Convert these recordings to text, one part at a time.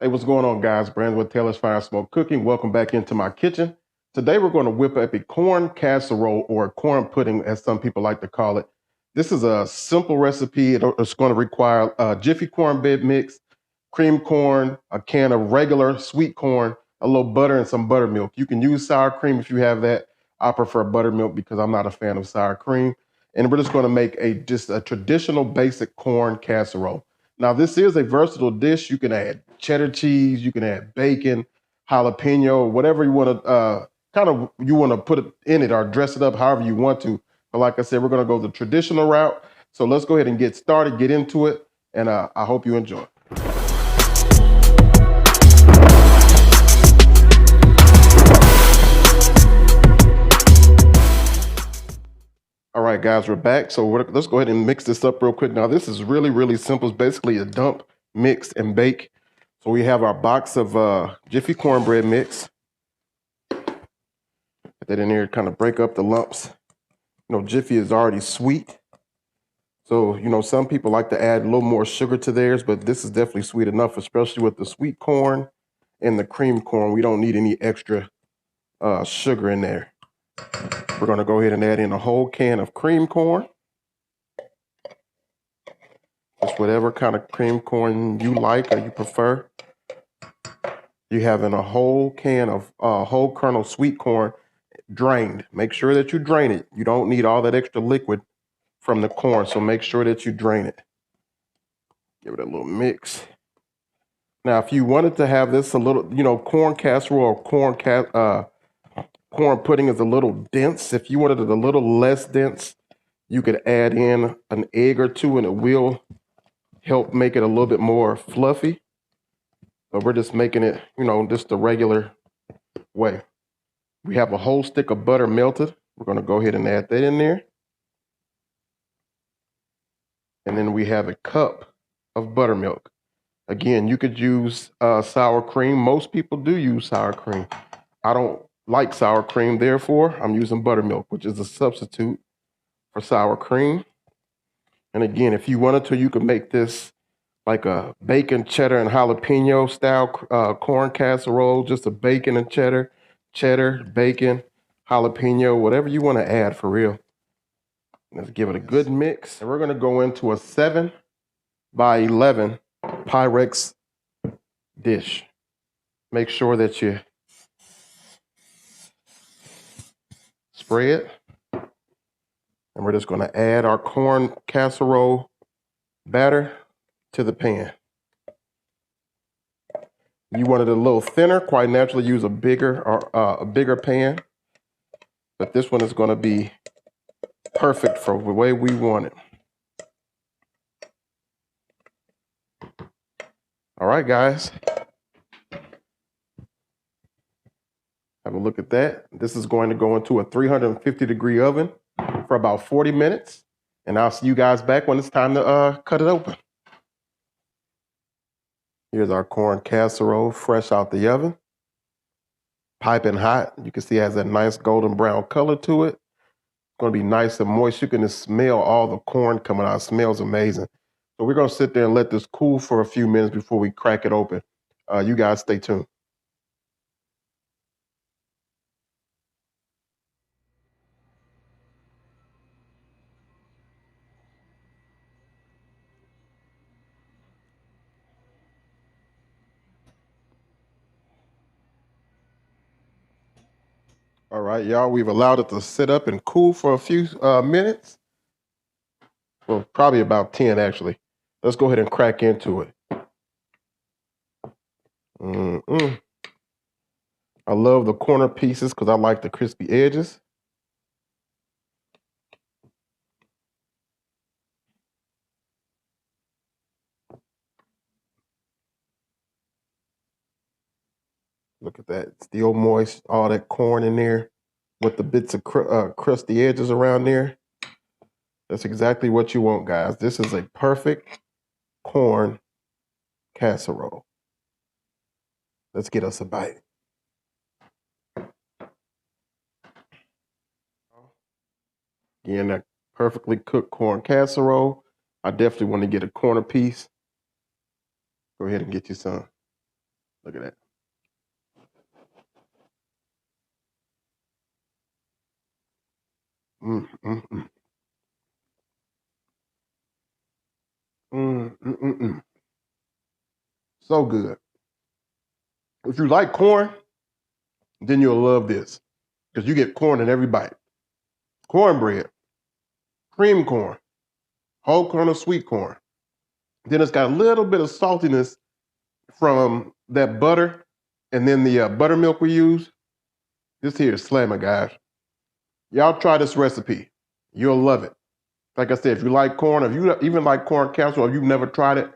Hey, what's going on, guys? Brandon with Taylor's Fire Smoke Cooking. Welcome back into my kitchen. Today, we're going to whip up a corn casserole or corn pudding, as some people like to call it. This is a simple recipe. It's going to require a Jiffy cornbread mix, cream corn, a can of regular sweet corn, a little butter, and some buttermilk. You can use sour cream if you have that. I prefer buttermilk because I'm not a fan of sour cream. And we're just going to make just a traditional basic corn casserole. Now, this is a versatile dish. You can add cheddar cheese, you can add bacon, jalapeno, whatever you want to you want to put it in it or dress it up however you want to. But like I said, we're going to go the traditional route. So let's go ahead and get started, get into it, and I hope you enjoy. All right, guys, we're back. So let's go ahead and mix this up real quick. Now, this is really, really simple. It's basically a dump, mix, and bake. So we have our box of Jiffy cornbread mix. Put that in here, kind of break up the lumps. You know, Jiffy is already sweet. So, you know, some people like to add a little more sugar to theirs, but this is definitely sweet enough, especially with the sweet corn and the cream corn. We don't need any extra sugar in there. We're going to go ahead and add in a whole can of cream corn. Just whatever kind of cream corn you like or you prefer. You have in a whole can of whole kernel sweet corn drained. Make sure that you drain it. You don't need all that extra liquid from the corn, so make sure that you drain it. Give it a little mix. Now, if you wanted to have this a little, you know, corn casserole or corn pudding is a little dense. If you wanted it a little less dense, you could add in an egg or two, and it will help make it a little bit more fluffy. But we're just making it, you know, just the regular way. We have a whole stick of butter melted. We're going to go ahead and add that in there. And then we have a cup of buttermilk. Again, you could use sour cream. Most people do use sour cream. I don't like sour cream, therefore I'm using buttermilk, which is a substitute for sour cream. And again, if you wanted to, you could make this like a bacon, cheddar, and jalapeno style corn casserole, just a bacon and cheddar, bacon, jalapeno, whatever you want to add for real. Let's give it a good mix. And we're going to go into a 7 by 11 Pyrex dish. Make sure that you spread. And we're just going to add our corn casserole batter to the pan. You want it a little thinner, quite naturally use a bigger pan. But this one is going to be perfect for the way we want it. All right, guys. Have a look at that. This is going to go into a 350-degree oven for about 40 minutes. And I'll see you guys back when it's time to cut it open. Here's our corn casserole fresh out the oven. Piping hot. You can see it has that nice golden brown color to it. It's going to be nice and moist. You can just smell all the corn coming out. It smells amazing. So we're going to sit there and let this cool for a few minutes before we crack it open. You guys stay tuned. All right, y'all, we've allowed it to sit up and cool for a few minutes. Well, probably about 10, actually. Let's go ahead and crack into it. I love the corner pieces because I like the crispy edges. Look at that, still moist, all that corn in there with the bits of crusty edges around there. That's exactly what you want, guys. This is a perfect corn casserole. Let's get us a bite. Again, that perfectly cooked corn casserole. I definitely want to get a corner piece. Go ahead and get you some. Look at that. Mm, mm, mm. Mm, mm, mm, mm. So good. If you like corn, then you'll love this because you get corn in every bite. Cornbread, cream corn, whole corn or sweet corn. Then it's got a little bit of saltiness from that butter and then the buttermilk we use. This here is slamming, guys. Y'all try this recipe. You'll love it. Like I said, if you like corn, if you even like corn casserole, if you've never tried it,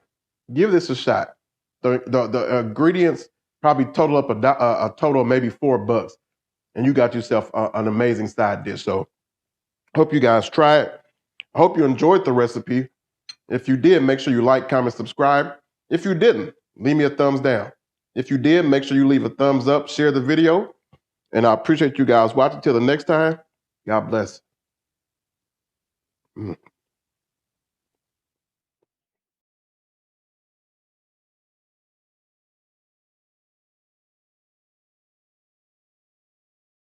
give this a shot. The ingredients probably total up a total of maybe $4, and you got yourself an amazing side dish. So hope you guys try it. I hope you enjoyed the recipe. If you did, make sure you like, comment, subscribe. If you didn't, leave me a thumbs down. If you did, make sure you leave a thumbs up, share the video, and I appreciate you guys watching. Till the next time, God bless. Mm.